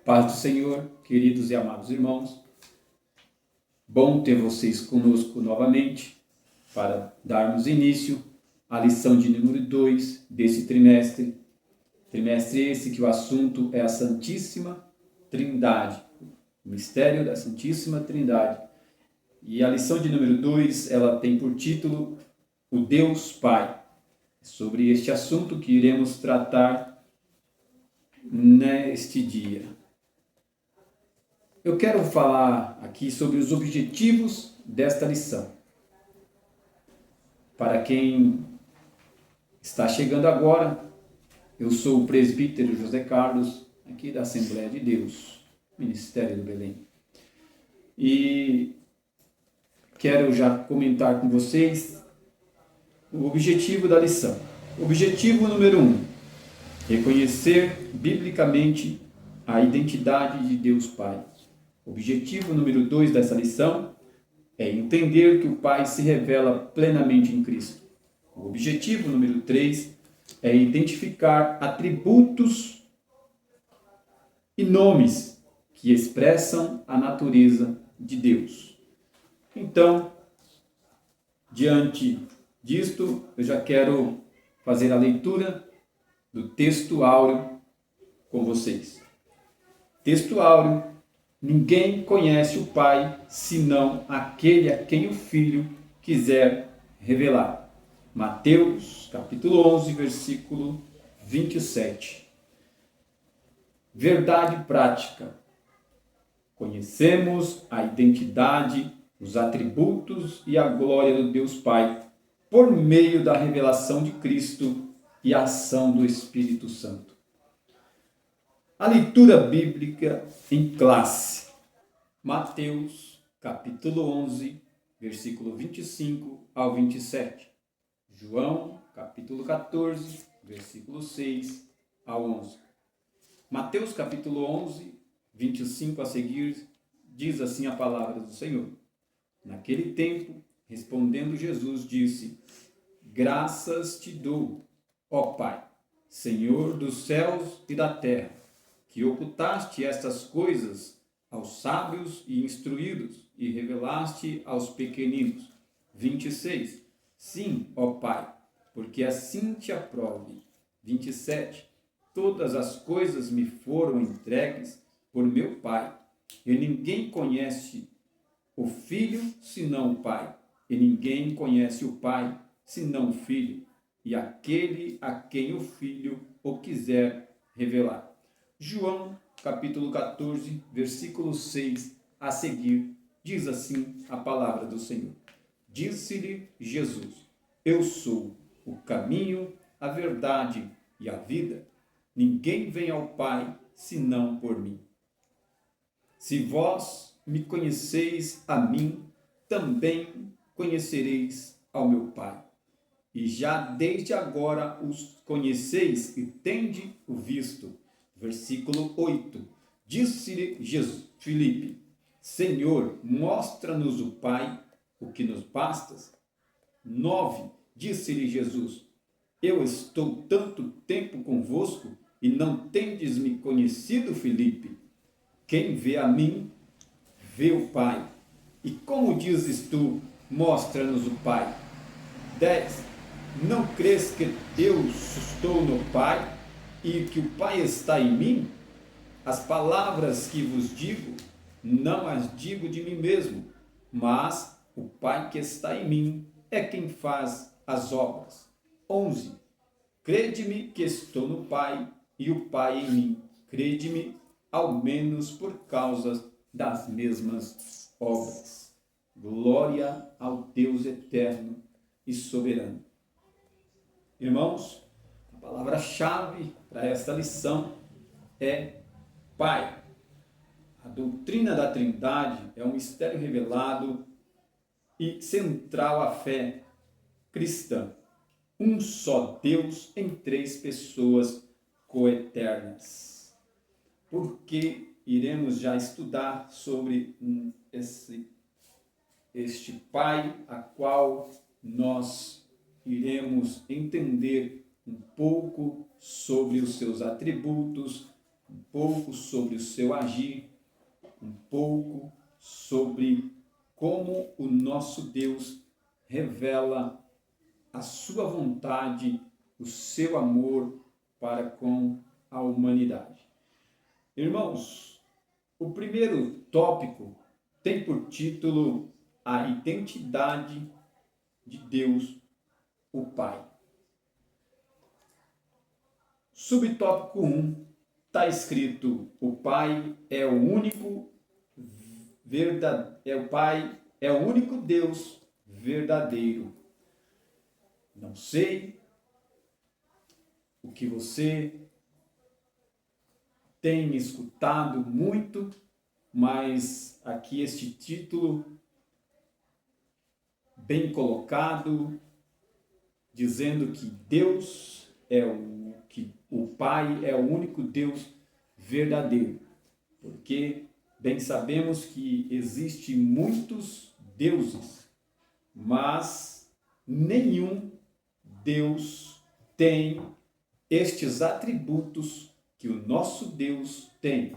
Paz do Senhor, queridos e amados irmãos. Bom ter vocês conosco novamente para darmos início à lição de número 2 desse trimestre. Trimestre esse que o assunto é a Santíssima Trindade, o mistério da Santíssima Trindade. E a lição de número 2, ela tem por título o Deus Pai. Sobre este assunto que iremos tratar neste dia. Eu quero falar aqui sobre os objetivos desta lição. Para quem está chegando agora, eu sou o presbítero José Carlos, aqui da Assembleia de Deus, Ministério do Belém. E quero já comentar com vocês o objetivo da lição. Objetivo número 1, reconhecer biblicamente a identidade de Deus Pai. Objetivo número 2 dessa lição é entender que o Pai se revela plenamente em Cristo. O objetivo número 3 é identificar atributos e nomes que expressam a natureza de Deus. Então, diante disto, eu já quero fazer a leitura do texto áureo com vocês. Texto áureo: ninguém conhece o Pai, senão aquele a quem o Filho quiser revelar. Mateus, capítulo 11, versículo 27. Verdade prática. Conhecemos a identidade, os atributos e a glória do Deus Pai por meio da revelação de Cristo e a ação do Espírito Santo. A leitura bíblica em classe. Mateus, capítulo 11, versículo 25 ao 27. João, capítulo 14, versículo 6 ao 11. Mateus, capítulo 11, 25 a seguir, diz assim a palavra do Senhor. Naquele tempo, respondendo Jesus, disse: Graças te dou, ó Pai, Senhor dos céus e da terra, que ocultaste estas coisas aos sábios e instruídos e revelaste aos pequeninos. 26. Sim, ó Pai, porque assim te aprove. 27. Todas as coisas me foram entregues por meu Pai, e ninguém conhece o Filho senão o Pai, e ninguém conhece o Pai senão o Filho, e aquele a quem o Filho o quiser revelar. João, capítulo 14, versículo 6 a seguir, diz assim a palavra do Senhor. Disse-lhe Jesus: Eu sou o caminho, a verdade e a vida. Ninguém vem ao Pai senão por mim. Se vós me conheceis a mim, também conhecereis ao meu Pai. E já desde agora os conheceis e tende o visto. Versículo 8. Disse-lhe Jesus, Filipe: Senhor, mostra-nos o Pai, o que nos bastas. 9. Disse-lhe Jesus: Eu estou tanto tempo convosco e não tendes me conhecido, Filipe? Quem vê a mim, vê o Pai. E como dizes tu, mostra-nos o Pai? 10. Não crês que eu estou no Pai e que o Pai está em mim? As palavras que vos digo, não as digo de mim mesmo, mas o Pai que está em mim é quem faz as obras. 11. Crede-me que estou no Pai e o Pai em mim. Crede-me, ao menos por causa das mesmas obras. Glória ao Deus eterno e soberano. Irmãos, a palavra-chave para esta lição é Pai. A doutrina da Trindade é um mistério revelado e central à fé cristã. Um só Deus em três pessoas coeternas. Porque iremos já estudar sobre este Pai, a qual nós iremos entender um pouco sobre os seus atributos, um pouco sobre o seu agir, um pouco sobre como o nosso Deus revela a sua vontade, o seu amor para com a humanidade. Irmãos, o primeiro tópico tem por título a identidade de Deus, o Pai. Subtópico 1 está escrito: o Pai é o único é o único Deus verdadeiro. Não sei o que você tem escutado muito, mas aqui este título bem colocado, dizendo que Deus é o Pai é o único Deus verdadeiro. Porque bem sabemos que existem muitos deuses, mas nenhum Deus tem estes atributos que o nosso Deus tem.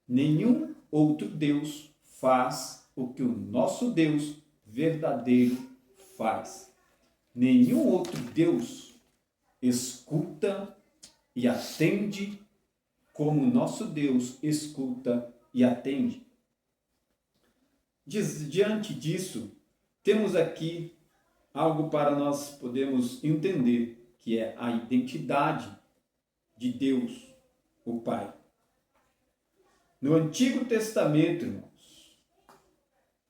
Nenhum outro Deus faz o que o nosso Deus verdadeiro faz. Nenhum outro Deus escuta e atende como o nosso Deus escuta e atende. Diante disso, temos aqui algo para nós podermos entender, que é a identidade de Deus, o Pai. No Antigo Testamento, irmãos,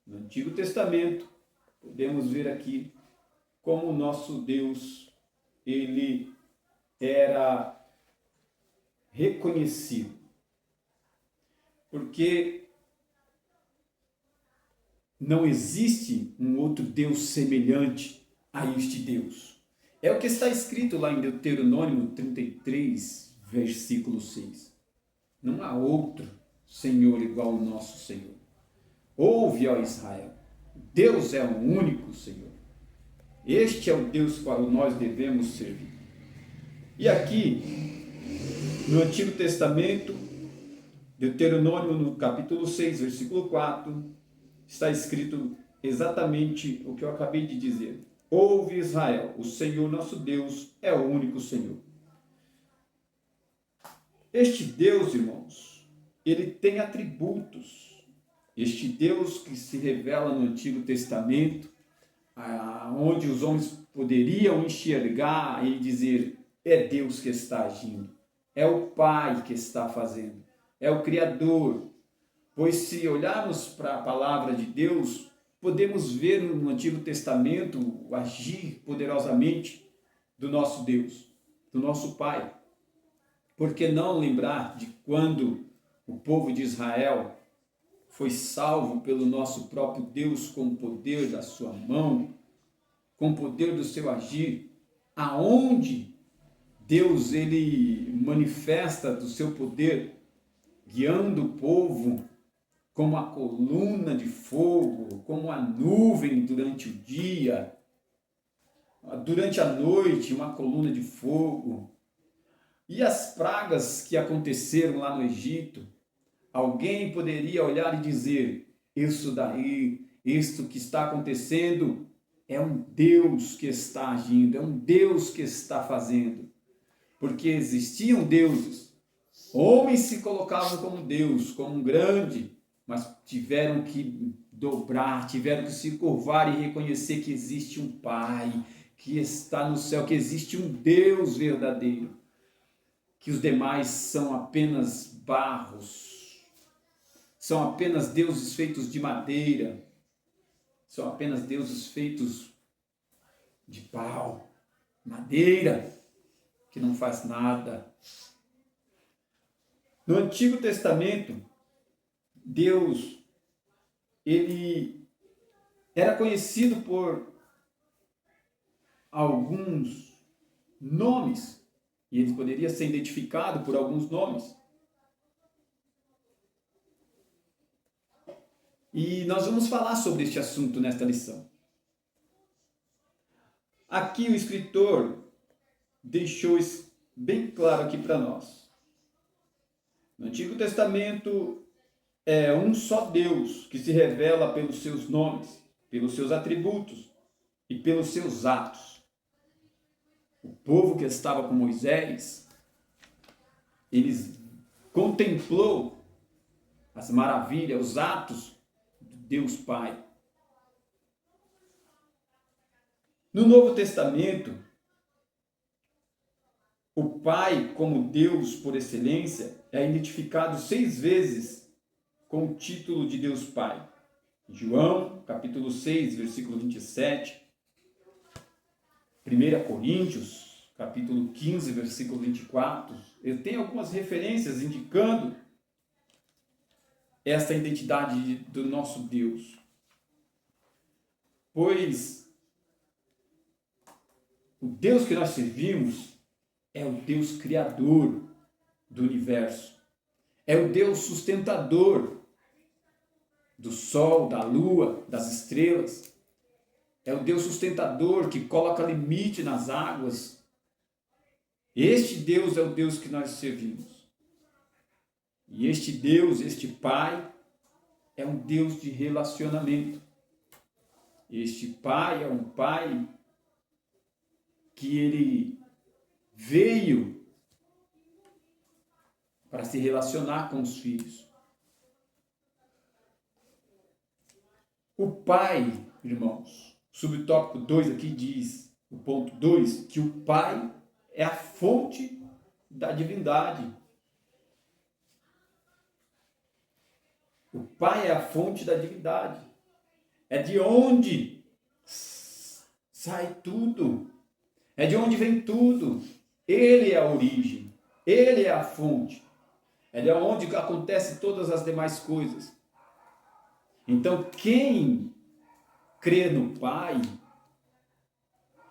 no Antigo Testamento, podemos ver aqui como o nosso Deus, ele era reconhecido. Porque não existe um outro Deus semelhante a este Deus. É o que está escrito lá em Deuteronômio 33, versículo 6. Não há outro Senhor igual ao nosso Senhor. Ouve, ó Israel, Deus é o único Senhor. Este é o Deus qual nós devemos servir. E aqui, no Antigo Testamento, Deuteronômio no capítulo 6, versículo 4, está escrito exatamente o que eu acabei de dizer. Ouve, Israel, o Senhor nosso Deus é o único Senhor. Este Deus, irmãos, ele tem atributos. Este Deus que se revela no Antigo Testamento, onde os homens poderiam enxergar e dizer: é Deus que está agindo, é o Pai que está fazendo, é o Criador. Pois se olharmos para a palavra de Deus, podemos ver no Antigo Testamento o agir poderosamente do nosso Deus, do nosso Pai. Por que não lembrar de quando o povo de Israel foi salvo pelo nosso próprio Deus com o poder da sua mão, com o poder do seu agir, aonde Deus ele manifesta do seu poder, guiando o povo como a coluna de fogo, como a nuvem durante o dia, durante a noite uma coluna de fogo. E as pragas que aconteceram lá no Egito, alguém poderia olhar e dizer: isso daí, isto que está acontecendo, é um Deus que está agindo, é um Deus que está fazendo. Porque existiam deuses, homens se colocavam como Deus, como um grande, mas tiveram que dobrar, tiveram que se curvar e reconhecer que existe um Pai que está no céu, que existe um Deus verdadeiro, que os demais são apenas barros, são apenas deuses feitos de madeira, são apenas deuses feitos de pau, madeira, que não faz nada. No Antigo Testamento, Deus, ele era conhecido por alguns nomes, e ele poderia ser identificado por alguns nomes. E nós vamos falar sobre este assunto nesta lição. Aqui o escritor deixou bem claro aqui para nós. No Antigo Testamento é um só Deus que se revela pelos seus nomes, pelos seus atributos e pelos seus atos. O povo que estava com Moisés, eles contemplou as maravilhas, os atos de Deus Pai. No Novo Testamento, o Pai, como Deus por excelência, é identificado 6 vezes com o título de Deus Pai. João, capítulo 6, versículo 27. 1 Coríntios, capítulo 15, versículo 24. Ele tem algumas referências indicando essa identidade do nosso Deus. Pois o Deus que nós servimos é o Deus criador do universo. É o Deus sustentador do sol, da lua, das estrelas. É o Deus sustentador que coloca limite nas águas. Este Deus é o Deus que nós servimos. E este Deus, este Pai, é um Deus de relacionamento. Este Pai é um Pai que ele veio para se relacionar com os filhos. O Pai, irmãos, subtópico 2 aqui diz, o ponto 2, que o Pai é a fonte da divindade. O Pai é a fonte da divindade. É de onde sai tudo. É de onde vem tudo. Ele é a origem. Ele é a fonte. É de onde acontecem todas as demais coisas. Então, quem crê no Pai,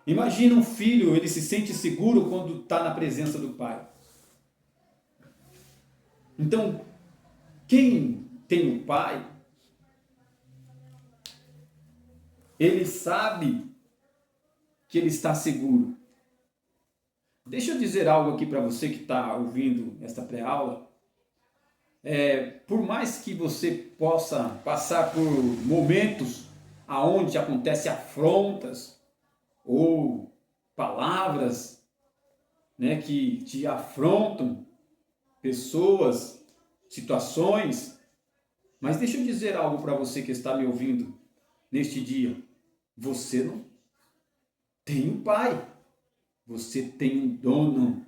imagina um filho, ele se sente seguro quando está na presença do Pai. Então, quem tem o Pai, ele sabe que ele está seguro. Deixa eu dizer algo aqui para você que está ouvindo esta pré-aula. Por mais que você possa passar por momentos aonde acontecem afrontas ou palavras, né, que te afrontam, pessoas, situações, mas deixa eu dizer algo para você que está me ouvindo neste dia. Você não tem um pai, você tem um dono.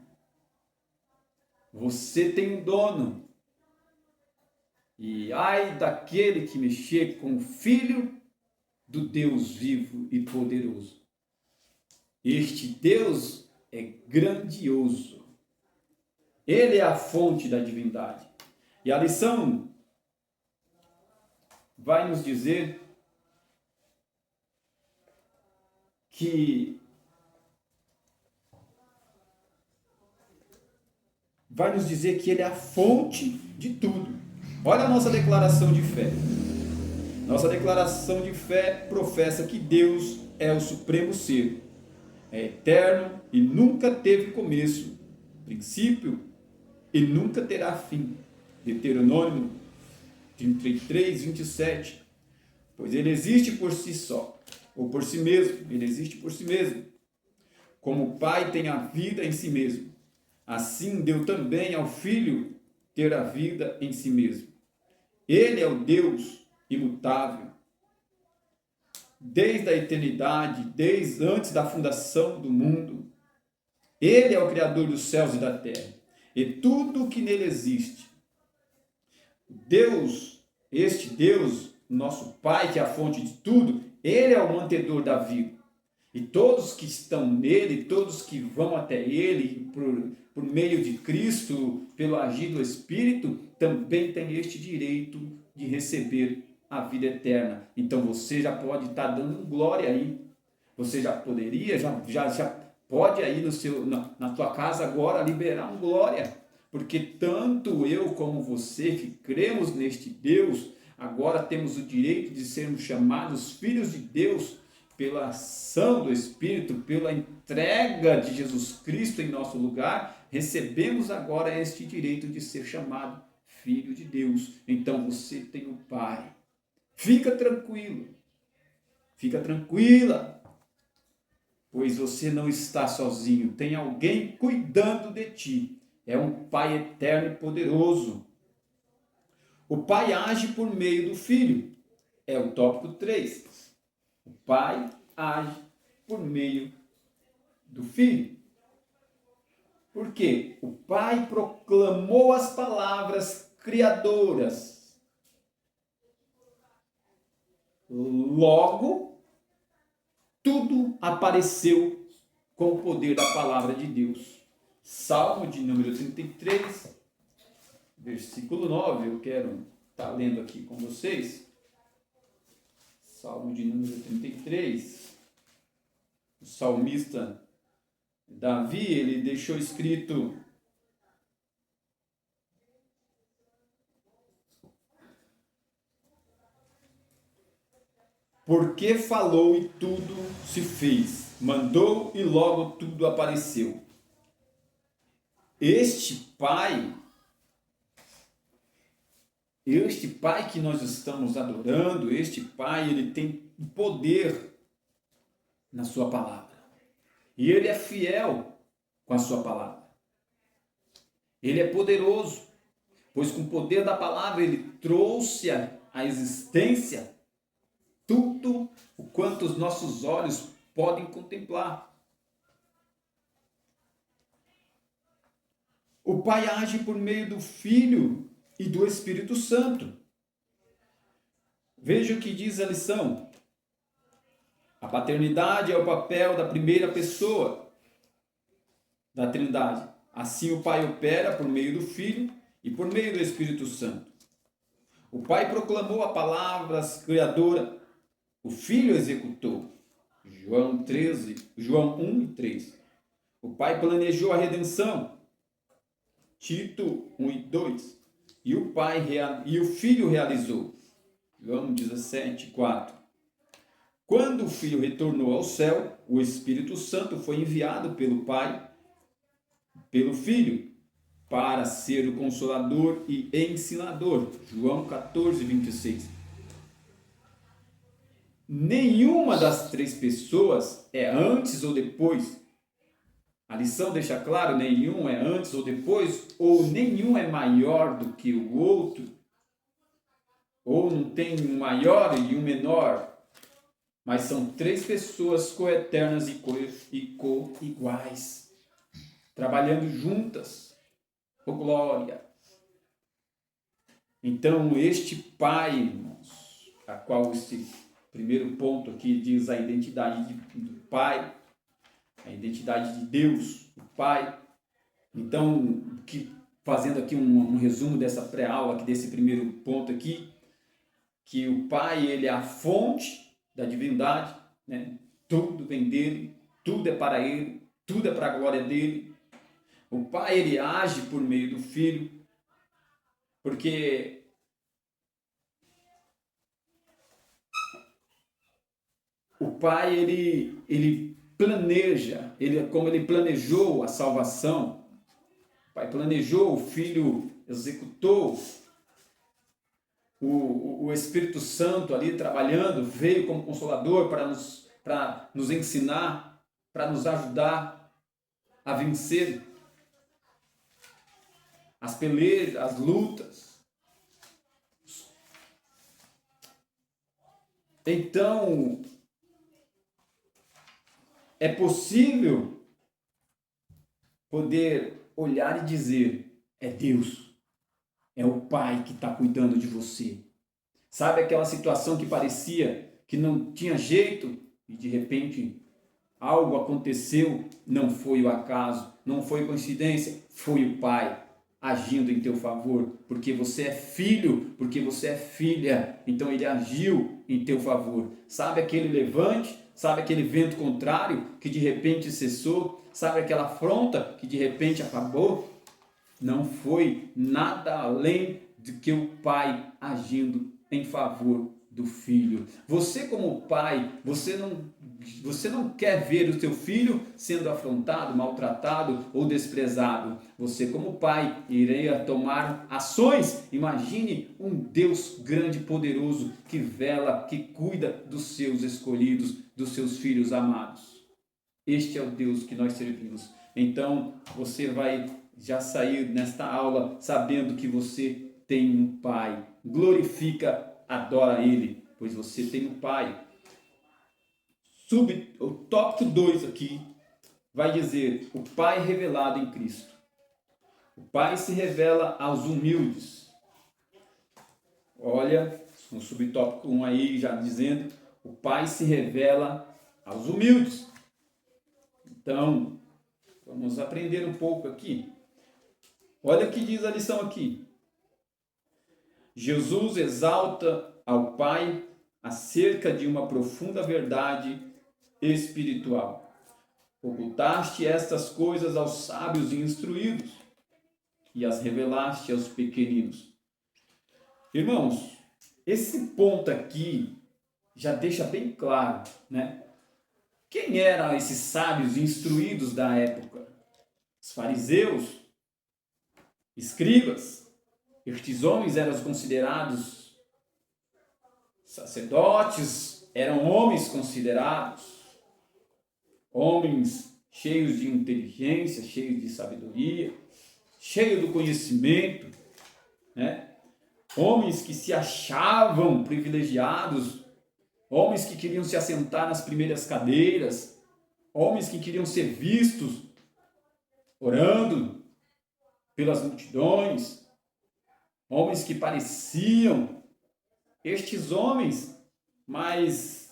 Você tem um dono. E ai daquele que mexer com o Filho do Deus vivo e poderoso. Este Deus é grandioso. Ele é a fonte da divindade. E a lição vai nos dizer que ele é a fonte de tudo. Olha a nossa declaração de fé. Nossa declaração de fé professa que Deus é o supremo ser, é eterno e nunca teve começo, princípio e nunca terá fim. Deuteronômio 33, 27. Pois ele existe por si só, ou por si mesmo, ele existe por si mesmo. Como o Pai tem a vida em si mesmo, assim deu também ao Filho ter a vida em si mesmo. Ele é o Deus imutável. Desde a eternidade, desde antes da fundação do mundo. Ele é o Criador dos céus e da terra. E tudo o que nele existe. Deus, este Deus, nosso Pai, que é a fonte de tudo, ele é o mantedor da vida. E todos que estão nele, todos que vão até ele, por meio de Cristo, pelo agir do Espírito, também têm este direito de receber a vida eterna. Então você já pode estar dando glória aí. Você já poderia, já pode aí na tua casa agora liberar um glória. Porque tanto eu como você que cremos neste Deus, agora temos o direito de sermos chamados filhos de Deus pela ação do Espírito, pela entrega de Jesus Cristo em nosso lugar. Recebemos agora este direito de ser chamado filho de Deus, então você tem o Pai. Fica tranquilo, fica tranquila, pois você não está sozinho, tem alguém cuidando de ti. É um Pai eterno e poderoso. O Pai age por meio do Filho. É o tópico 3. O Pai age por meio do Filho. Por quê? O Pai proclamou as palavras criadoras. Logo, tudo apareceu com o poder da palavra de Deus. Salmo de número 33, versículo 9, eu quero estar lendo aqui com vocês. Salmo de número 33. O salmista Davi, ele deixou escrito: porque falou e tudo se fez, mandou e logo tudo apareceu. Este Pai que nós estamos adorando, este Pai, ele tem poder na sua palavra. E ele é fiel com a sua palavra. Ele é poderoso, pois com o poder da palavra ele trouxe à existência tudo o quanto os nossos olhos podem contemplar. O Pai age por meio do Filho e do Espírito Santo. Veja o que diz a lição. A paternidade é o papel da primeira pessoa da Trindade. Assim o Pai opera por meio do Filho e por meio do Espírito Santo. O Pai proclamou a palavra criadora, o Filho executou. João 1 e 3. O Pai planejou a redenção. Tito 1 e 2. E o Filho realizou. João 17, 4. Quando o Filho retornou ao céu, o Espírito Santo foi enviado pelo Pai, pelo Filho, para ser o Consolador e Ensinador. João 14, 26. Nenhuma das três pessoas é antes ou depois. A lição deixa claro, nenhum é antes ou depois, ou nenhum é maior do que o outro, ou não tem um maior e um menor. Mas são três pessoas coeternas e co-iguais, trabalhando juntas. Oh, glória! Então, este Pai, irmãos, a qual este primeiro ponto aqui diz a identidade do Pai, a identidade de Deus, o Pai. Então, fazendo aqui um resumo dessa pré-aula, aqui, desse primeiro ponto aqui, que o Pai, ele é a fonte da divindade, né? Tudo vem dele, tudo é para ele, tudo é para a glória dele. O Pai, ele age por meio do Filho, porque o Pai, ele planeja, como ele planejou a salvação, o Pai planejou, o Filho executou, o Espírito Santo ali trabalhando, veio como Consolador para nos ensinar, para nos ajudar a vencer as pelejas, as lutas. Então, é possível poder olhar e dizer: é Deus, é o Pai que está cuidando de você. Sabe aquela situação que parecia que não tinha jeito e de repente algo aconteceu? Não foi o acaso, não foi coincidência, foi o Pai agindo em teu favor, porque você é filho, porque você é filha, então ele agiu em teu favor. Sabe aquele levante, sabe aquele vento contrário que de repente cessou, sabe aquela afronta que de repente acabou? Não foi nada além do que o Pai agindo em favor do filho. Você como pai, você não quer ver o teu filho sendo afrontado, maltratado ou desprezado. Você como pai iria tomar ações. Imagine um Deus grande e poderoso que vela, que cuida dos seus escolhidos, dos seus filhos amados. Este é o Deus que nós servimos. Então, você vai já sair nesta aula sabendo que você tem um pai. Glorifica, adora ele, pois você tem um pai. O tópico 2 aqui vai dizer: o pai revelado em Cristo. O pai se revela aos humildes. Olha, no subtópico 1 aí já dizendo: o pai se revela aos humildes. Então, vamos aprender um pouco aqui. Olha o que diz a lição aqui. Jesus exalta ao Pai acerca de uma profunda verdade espiritual. Ocultaste estas coisas aos sábios e instruídos e as revelaste aos pequeninos. Irmãos, esse ponto aqui já deixa bem claro, né? Quem eram esses sábios instruídos da época? Os fariseus, escribas. Estes homens eram considerados sacerdotes, eram homens considerados homens cheios de inteligência, cheios de sabedoria, cheios do conhecimento, né? Homens que se achavam privilegiados, homens que queriam se assentar nas primeiras cadeiras, homens que queriam ser vistos orando pelas multidões, homens que pareciam estes homens, mas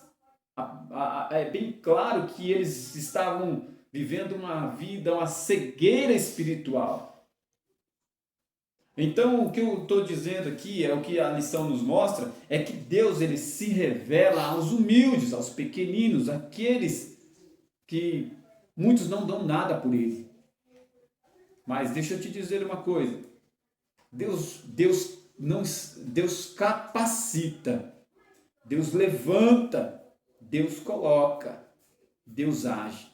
é bem claro que eles estavam vivendo uma vida, uma cegueira espiritual. Então, o que eu estou dizendo aqui, é o que a lição nos mostra, é que Deus ele se revela aos humildes, aos pequeninos, aqueles que muitos não dão nada por ele. Mas deixa eu te dizer uma coisa, Deus capacita, Deus levanta, Deus coloca, Deus age.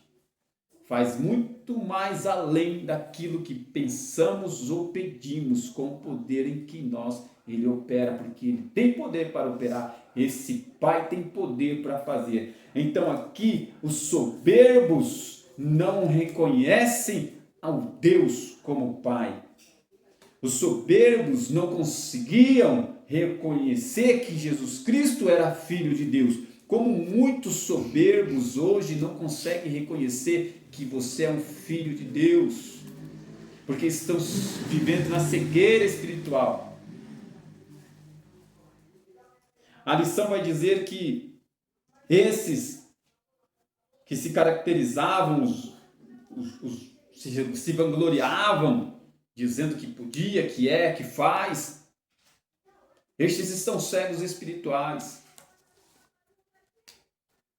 Faz muito mais além daquilo que pensamos ou pedimos, com o poder em que ele opera, porque ele tem poder para operar, esse Pai tem poder para fazer. Então aqui os soberbos não reconhecem ao Deus como Pai. Os soberbos não conseguiam reconhecer que Jesus Cristo era Filho de Deus. Como muitos soberbos hoje não conseguem reconhecer que você é um filho de Deus, porque estão vivendo na cegueira espiritual. A lição vai dizer que esses que se caracterizavam, se vangloriavam, dizendo que podia, que é, que faz, estes estão cegos espirituais.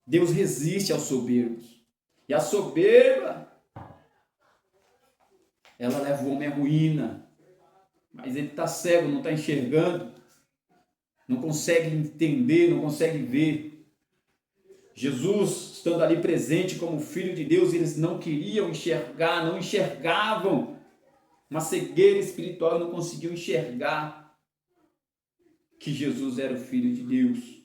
Deus resiste aos soberbos. E a soberba, ela leva o homem à ruína. Mas ele está cego, não está enxergando, não consegue entender, não consegue ver. Jesus, estando ali presente como Filho de Deus, eles não queriam enxergar, não enxergavam. Uma cegueira espiritual, não conseguiam enxergar que Jesus era o Filho de Deus.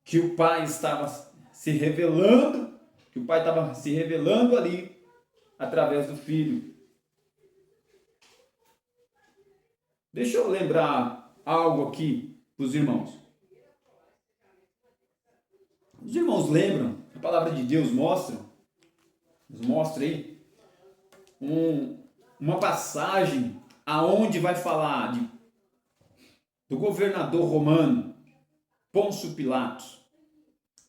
Que o Pai estava se revelando, ali através do Filho. Deixa eu lembrar algo aqui para os irmãos. Os irmãos lembram, a palavra de Deus nos mostra aí, uma passagem aonde vai falar do governador romano, Pôncio Pilatos,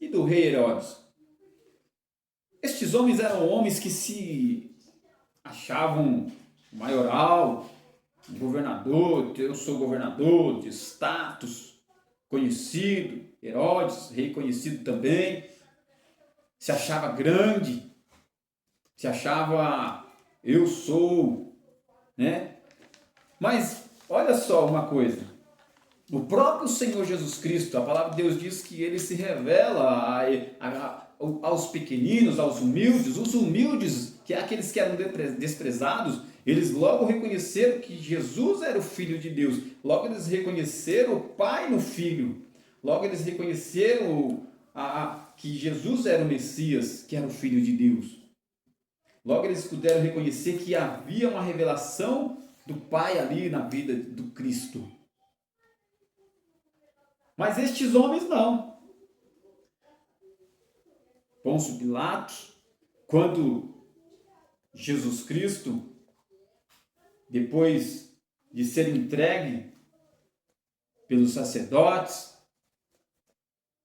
e do rei Herodes. Estes homens eram homens que se achavam maioral, governador, eu sou governador, de status, conhecido, Herodes, rei conhecido também, se achava grande, se achava, eu sou, né? Mas olha só uma coisa, O próprio Senhor Jesus Cristo, a palavra de Deus diz que ele se revela aos pequeninos, aos humildes. Os humildes, que é aqueles que eram desprezados, eles logo reconheceram que Jesus era o Filho de Deus. Logo eles reconheceram o Pai no Filho. Logo eles reconheceram que Jesus era o Messias, que era o Filho de Deus. Logo eles puderam reconhecer que havia uma revelação do Pai ali na vida do Cristo. Mas estes homens não. Pôncio Pilatos, quando Jesus Cristo, depois de ser entregue pelos sacerdotes,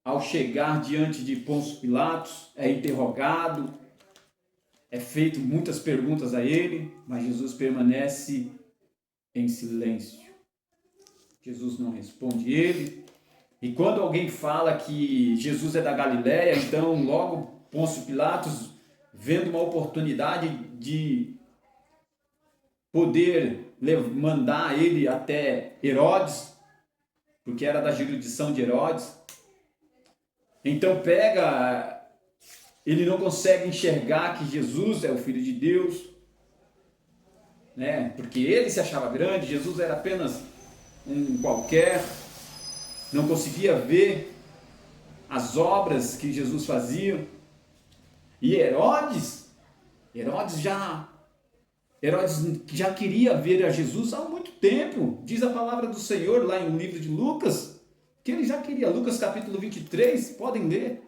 ao chegar diante de Pôncio Pilatos, é interrogado, é feito muitas perguntas a ele, mas Jesus permanece em silêncio. Jesus não responde ele. E quando alguém fala que Jesus é da Galileia, então logo Pôncio Pilatos, vendo uma oportunidade de poder mandar ele até Herodes, porque era da jurisdição de Herodes, então ele não consegue enxergar que Jesus é o Filho de Deus, né? Porque ele se achava grande, Jesus era apenas um qualquer, não conseguia ver as obras que Jesus fazia. E Herodes já queria ver a Jesus há muito tempo. Diz a palavra do Senhor lá no livro de Lucas, que ele já queria. Lucas capítulo 23, podem ler.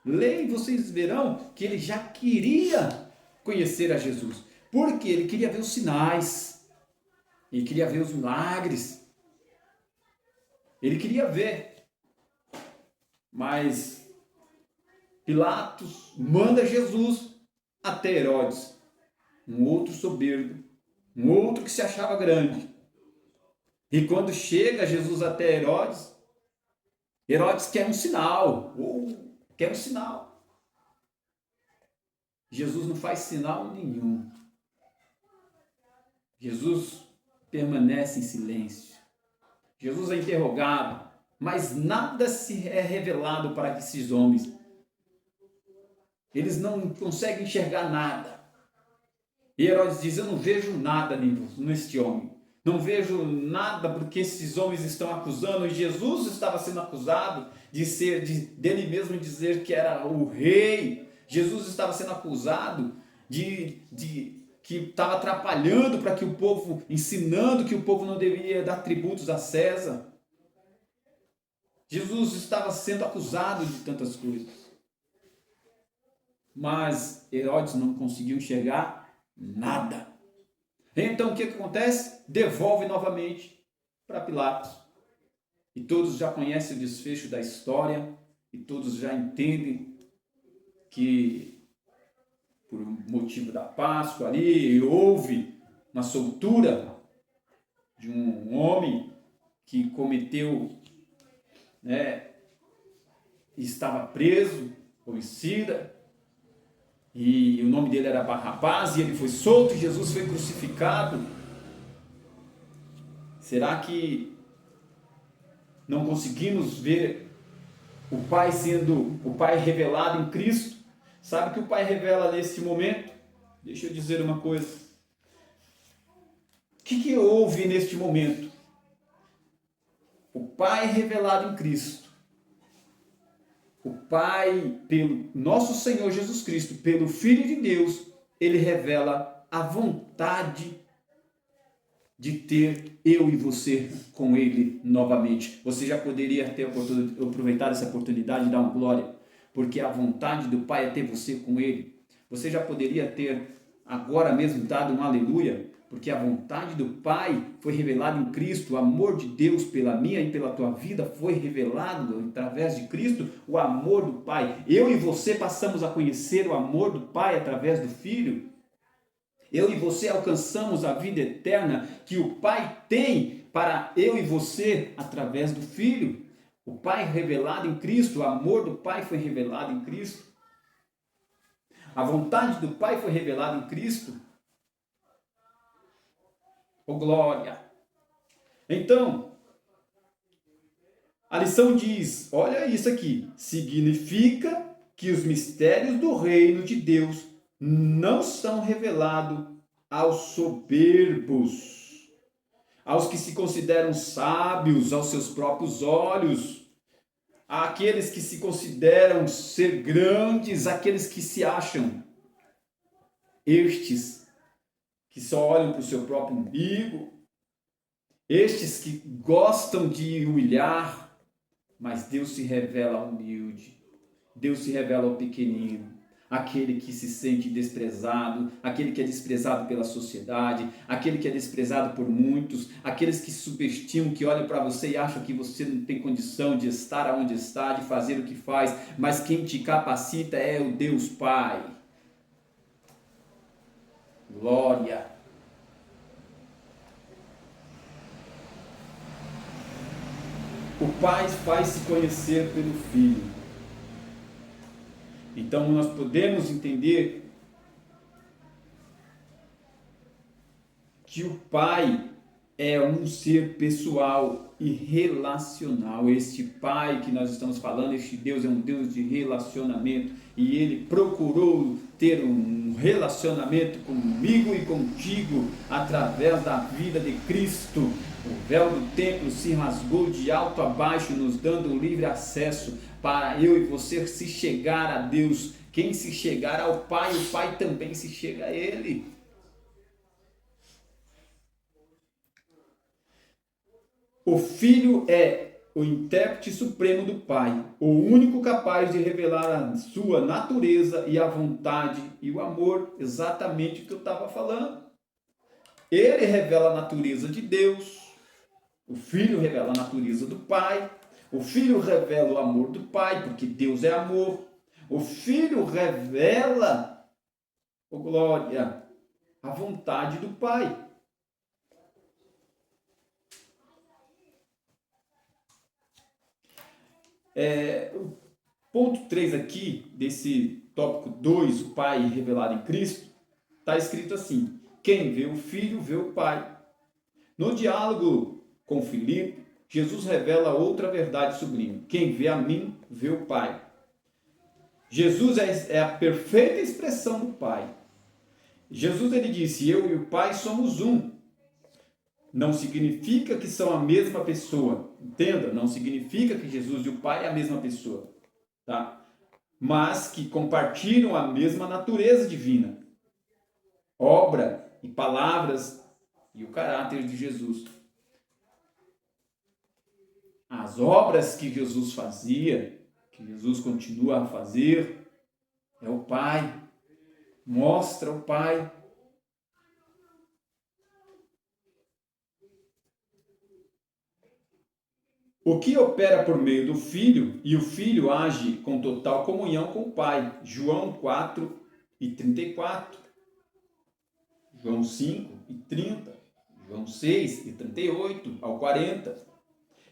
Leem e vocês verão que ele já queria conhecer a Jesus. Porque ele queria ver os sinais. Ele queria ver os milagres. Ele queria ver. Mas Pilatos manda Jesus até Herodes, um outro soberbo, um outro que se achava grande. E quando chega Jesus até Herodes, Herodes quer um sinal, quer um sinal. Jesus não faz sinal nenhum. Jesus permanece em silêncio. Jesus é interrogado, mas nada se é revelado para esses homens. Eles não conseguem enxergar nada. E Herodes diz: eu não vejo nada neste homem. Não vejo nada porque esses homens estão acusando. E Jesus estava sendo acusado dele mesmo dizer que era o rei. Jesus estava sendo acusado que estava atrapalhando para que o povo, ensinando que o povo não deveria dar tributos a César. Jesus estava sendo acusado de tantas coisas. Mas Herodes não conseguiu enxergar nada. Então o que acontece? Devolve novamente para Pilatos. E todos já conhecem o desfecho da história, e todos já entendem que, por motivo da Páscoa ali, houve uma soltura de um homem que cometeu, estava preso, homicida, e o nome dele era Barrabás, e ele foi solto, e Jesus foi crucificado. Será que não conseguimos ver o Pai revelado em Cristo? Sabe o que o Pai revela neste momento? Deixa eu dizer uma coisa. O que houve neste momento? O Pai revelado em Cristo. O Pai, pelo nosso Senhor Jesus Cristo, pelo Filho de Deus, ele revela a vontade de ter eu e você com ele novamente. Você já poderia ter aproveitado essa oportunidade de dar uma glória, porque a vontade do Pai é ter você com ele. Você já poderia ter agora mesmo dado um aleluia, porque a vontade do Pai foi revelada em Cristo. O amor de Deus pela minha e pela tua vida foi revelado através de Cristo. O amor do Pai. Eu e você passamos a conhecer o amor do Pai através do Filho. Eu e você alcançamos a vida eterna que o Pai tem para eu e você através do Filho. O Pai revelado em Cristo, o amor do Pai foi revelado em Cristo. A vontade do Pai foi revelada em Cristo. Oh glória! Então, A lição diz, olha isso aqui, significa que os mistérios do reino de Deus não são revelados aos soberbos, aos que se consideram sábios aos seus próprios olhos, àqueles que se consideram ser grandes, aqueles que se acham estes que só olham para o seu próprio umbigo, estes que gostam de humilhar, mas Deus se revela ao humilde, Deus se revela ao pequenino, aquele que se sente desprezado, aquele que é desprezado pela sociedade, aquele que é desprezado por muitos, aqueles que subestimam, que olham para você e acham que você não tem condição de estar onde está, de fazer o que faz, mas quem te capacita é o Deus Pai. Glória! O Pai faz se conhecer pelo Filho. Então nós podemos entender que o Pai é um ser pessoal e relacional. Este Pai que nós estamos falando, este Deus é um Deus de relacionamento e Ele procurou ter um relacionamento comigo e contigo através da vida de Cristo. O véu do templo se rasgou de alto a baixo, nos dando livre acesso para eu e você se chegar a Deus. Quem se chegar ao Pai, o Pai também se chega a Ele. O Filho é o intérprete supremo do Pai, o único capaz de revelar a sua natureza e a vontade e o amor, exatamente o que eu estava falando. Ele revela a natureza de Deus, o Filho revela a natureza do Pai, o Filho revela o amor do Pai, porque Deus é amor. O Filho revela, oh glória, a vontade do Pai. O ponto 3 aqui, desse tópico 2, o Pai revelado em Cristo, está escrito assim: quem vê o Filho, vê o Pai. No diálogo com Filipe, Jesus revela outra verdade sublime: quem vê a mim, vê o Pai. Jesus é a perfeita expressão do Pai. Jesus ele disse: eu e o Pai somos um. Não significa que são a mesma pessoa, entenda? Não significa que Jesus e o Pai é a mesma pessoa, tá? Mas que compartilham a mesma natureza divina, obra e palavras e o caráter de Jesus. As obras que Jesus fazia, que Jesus continua a fazer, é o Pai, mostra o Pai. O que opera por meio do Filho, e o Filho age com total comunhão com o Pai. João 4 e 34. João 5 e 30. João 6 e 38 ao 40.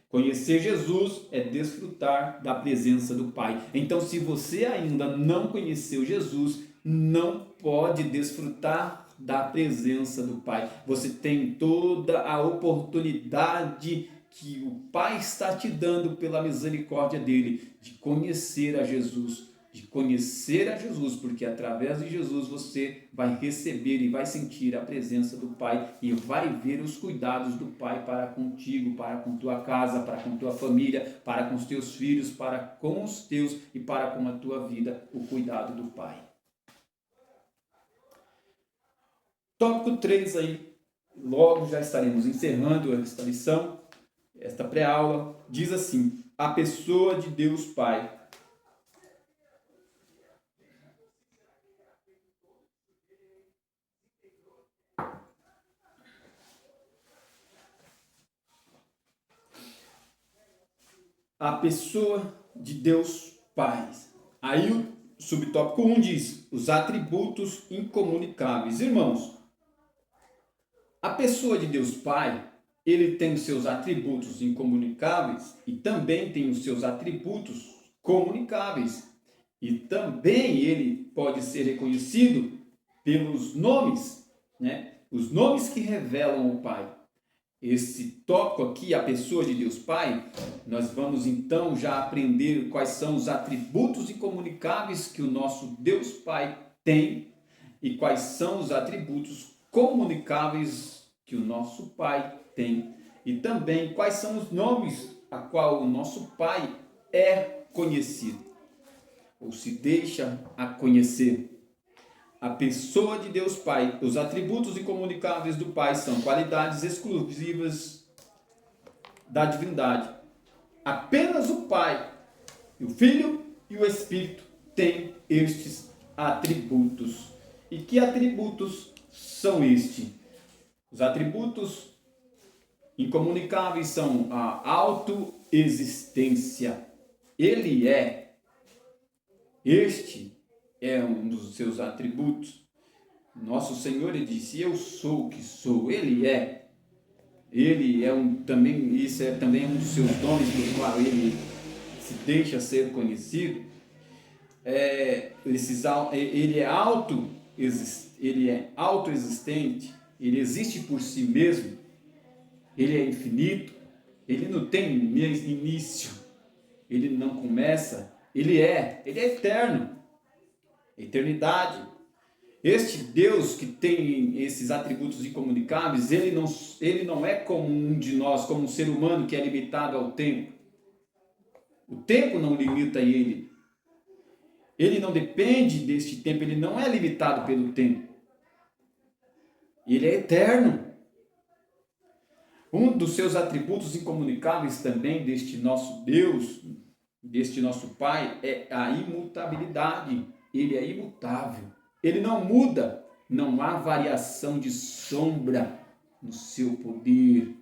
Conhecer Jesus é desfrutar da presença do Pai. Então, se você ainda não conheceu Jesus, não pode desfrutar da presença do Pai. Você tem toda a oportunidade que o Pai está te dando pela misericórdia dele, de conhecer a Jesus, porque através de Jesus você vai receber e vai sentir a presença do Pai e vai ver os cuidados do Pai para contigo, para com tua casa, para com tua família, para com os teus filhos, para com os teus e para com a tua vida, o cuidado do Pai. Tópico 3 aí, logo já estaremos encerrando esta lição. Esta pré-aula diz assim: a pessoa de Deus Pai. A pessoa de Deus Pai. Aí o subtópico 1 diz: os atributos incomunicáveis. Irmãos, a pessoa de Deus Pai, ele tem os seus atributos incomunicáveis e também tem os seus atributos comunicáveis. E também ele pode ser reconhecido pelos nomes, né? Os nomes que revelam o Pai. esse tópico aqui, a pessoa de Deus Pai, nós vamos então já aprender quais são os atributos incomunicáveis que o nosso Deus Pai tem e quais são os atributos comunicáveis que o nosso Pai tem, e também quais são os nomes a qual o nosso Pai é conhecido ou se deixa a conhecer. A pessoa de Deus Pai, os atributos incomunicáveis do Pai são qualidades exclusivas da divindade. Apenas o Pai, o Filho e o Espírito têm estes atributos. E que atributos são estes? Os atributos incomunicáveis são a autoexistência. Ele é. Este é um dos seus atributos. Nosso Senhor, ele disse: eu sou o que sou. Ele é. Ele é também, isso é também um dos seus nomes pelo qual ele se deixa ser conhecido. Ele é autoexistente, ele existe por si mesmo, ele é infinito, ele não tem início, ele não começa, ele é eterno, eternidade. Este Deus que tem esses atributos incomunicáveis, ele não é como um de nós, como um ser humano que é limitado ao tempo. O tempo não limita ele. Ele não depende deste tempo, ele não é limitado pelo tempo. Ele é eterno. Um dos seus atributos incomunicáveis também deste nosso Deus, deste nosso Pai, é a imutabilidade. Ele é imutável. Ele não muda. Não há variação de sombra no seu poder.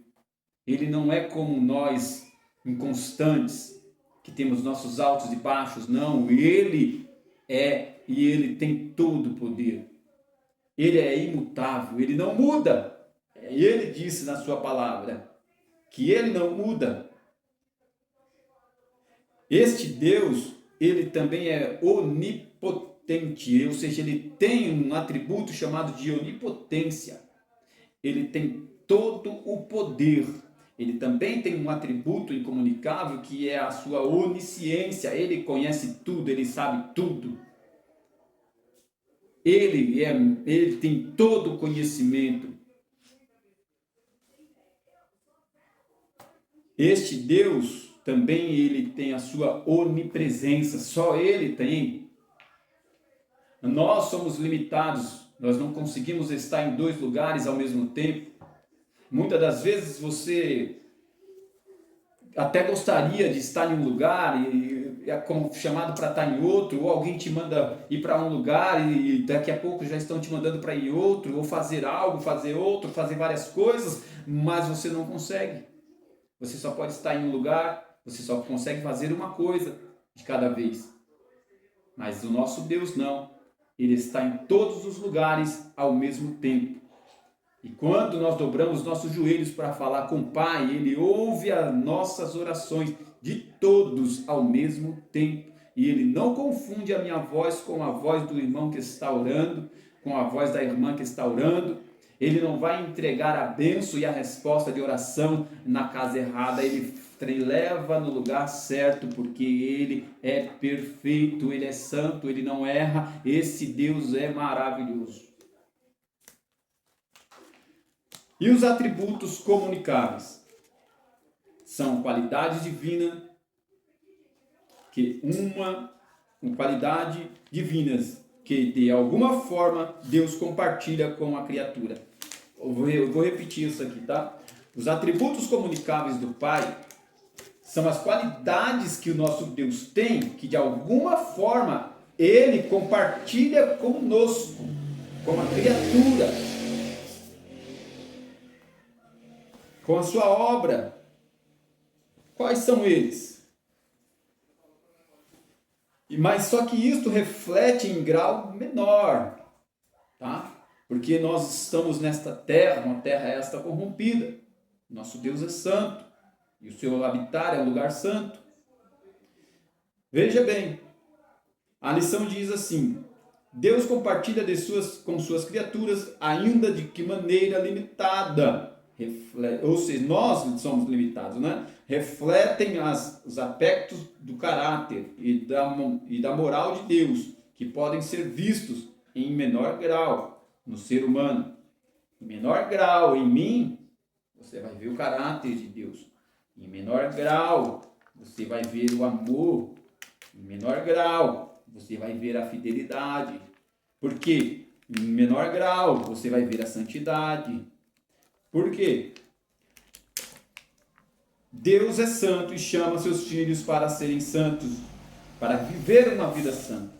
Ele não é como nós, inconstantes, que temos nossos altos e baixos. Não, ele é e ele tem todo o poder. Ele é imutável, ele não muda. Ele disse na sua palavra que ele não muda. Este Deus, ele também é onipotente, ou seja, ele tem um atributo chamado de onipotência. Ele tem todo o poder. Ele também tem um atributo incomunicável que é a sua onisciência. Ele conhece tudo, ele sabe tudo. Ele tem todo o conhecimento. Este Deus também ele tem a sua onipresença, só ele tem. Nós somos limitados, nós não conseguimos estar em dois lugares ao mesmo tempo. Muitas das vezes você até gostaria de estar em um lugar e é chamado para estar em outro, ou alguém te manda ir para um lugar e daqui a pouco já estão te mandando para ir em outro, ou fazer algo, fazer outro, fazer várias coisas, mas você não consegue. Você só pode estar em um lugar, você só consegue fazer uma coisa de cada vez. Mas o nosso Deus não. Ele está em todos os lugares ao mesmo tempo. E quando nós dobramos nossos joelhos para falar com o Pai, Ele ouve as nossas orações de todos ao mesmo tempo. E Ele não confunde a minha voz com a voz do irmão que está orando, com a voz da irmã que está orando. Ele não vai entregar a bênção e a resposta de oração na casa errada. Ele leva no lugar certo, porque Ele é perfeito, Ele é santo, Ele não erra. Esse Deus é maravilhoso. E os atributos comunicáveis são qualidades divinas, qualidade divinas que de alguma forma Deus compartilha com a criatura. Eu vou repetir isso aqui, tá? Os atributos comunicáveis do Pai são as qualidades que o nosso Deus tem, que de alguma forma Ele compartilha conosco, com a criatura, com a sua obra. Quais são eles? Mas só que isto reflete em grau menor, tá? Porque nós estamos nesta terra, uma terra esta corrompida. Nosso Deus é santo e o seu habitar é um lugar santo. Veja bem, a lição diz assim: Deus compartilha com suas criaturas, ainda de que maneira limitada. ou seja, nós somos limitados, né? Refletem os aspectos do caráter e da moral de Deus, que podem ser vistos em menor grau no ser humano. Em menor grau em mim, você vai ver o caráter de Deus. Em menor grau, você vai ver o amor. Em menor grau, você vai ver a fidelidade. Por quê? Em menor grau, você vai ver a santidade. Por quê? Deus é santo e chama seus filhos para serem santos, para viver uma vida santa.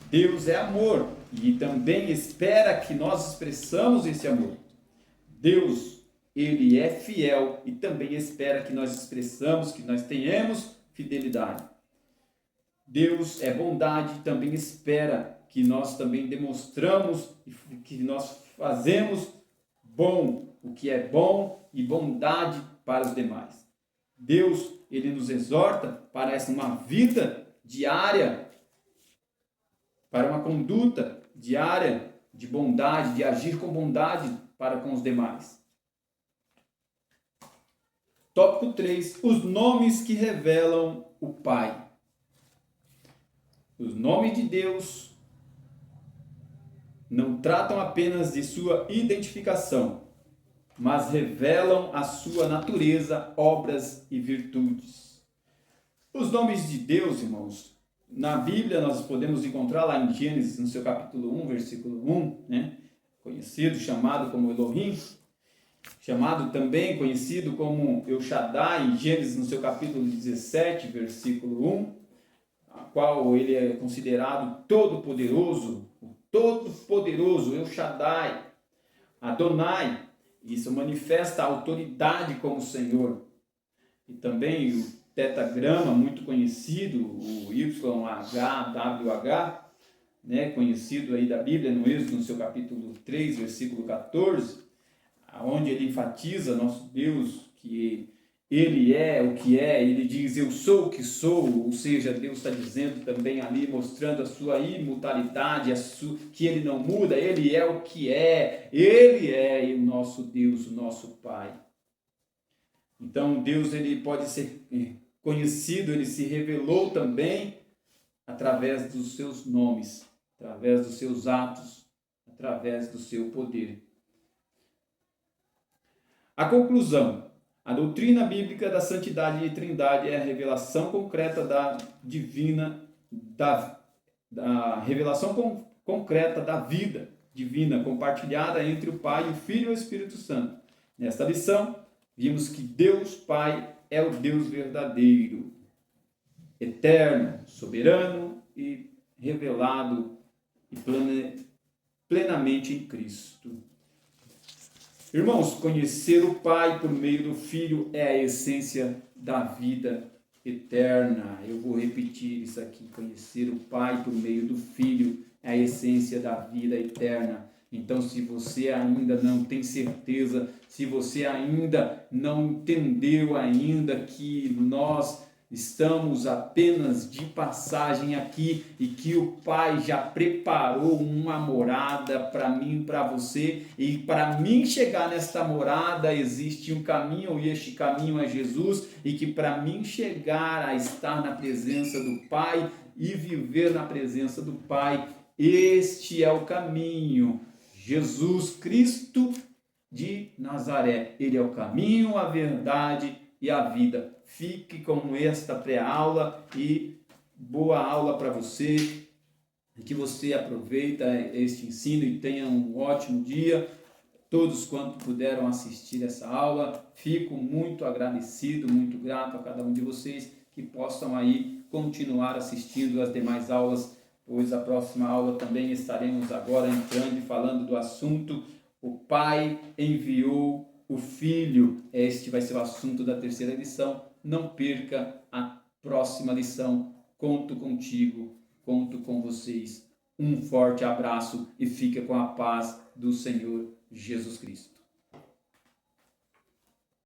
Deus é amor e também espera que nós expressamos esse amor. Deus, ele é fiel e também espera que nós expressamos, que nós tenhamos fidelidade. Deus é bondade e também espera que nós também demonstramos, que nós fazemos o que é bom e bondade para os demais. Deus, ele nos exorta para uma vida diária, para uma conduta diária de bondade, de agir com bondade para com os demais. Tópico 3. Os nomes que revelam o Pai. Os nomes de Deus não tratam apenas de sua identificação, mas revelam a sua natureza, obras e virtudes. Os nomes de Deus, irmãos, na Bíblia nós podemos encontrar lá em Gênesis, no seu capítulo 1, versículo 1, né? Conhecido, chamado como Elohim, chamado também, conhecido como El Shaddai, em Gênesis, no seu capítulo 17, versículo 1, a qual ele é considerado todo-poderoso, o todo-poderoso El Shaddai, Adonai. Isso manifesta a autoridade como Senhor. E também o tetagrama muito conhecido, o YHWH, né, conhecido aí da Bíblia, no Êxodo, no seu capítulo 3, versículo 14, onde ele enfatiza nosso Deus, que ele é o que é, ele diz eu sou o que sou, ou seja, Deus está dizendo também ali, mostrando a sua imutabilidade, que ele não muda, ele é o que é, ele é o nosso Deus, o nosso Pai. Então Deus, ele pode ser conhecido, ele se revelou também através dos seus nomes, através dos seus atos, através do seu poder. A conclusão. A doutrina bíblica da santidade e trindade é a revelação concreta concreta da vida divina compartilhada entre o Pai, o Filho e o Espírito Santo. Nesta lição, vimos que Deus Pai é o Deus verdadeiro, eterno, soberano e revelado e plenamente em Cristo. Irmãos, conhecer o Pai por meio do Filho é a essência da vida eterna. Eu vou repetir isso aqui. Conhecer o Pai por meio do Filho é a essência da vida eterna. Então, se você ainda não tem certeza, se você ainda não entendeu ainda que nós estamos apenas de passagem aqui e que o Pai já preparou uma morada para mim, para você, e para mim chegar nesta morada existe um caminho e este caminho é Jesus, e que para mim chegar a estar na presença do Pai e viver na presença do Pai, este é o caminho. Jesus Cristo de Nazaré, ele é o caminho, a verdade e a vida. Fique com esta pré-aula e boa aula para você, e que você aproveita este ensino e tenha um ótimo dia. Todos quanto puderam assistir essa aula, fico muito agradecido, muito grato a cada um de vocês, que possam aí continuar assistindo as demais aulas, pois a próxima aula também estaremos agora entrando e falando do assunto o Pai enviou o Filho. Este vai ser o assunto da terceira lição. Não perca a próxima lição. Conto contigo, conto com vocês. Um forte abraço e fica com a paz do Senhor Jesus Cristo.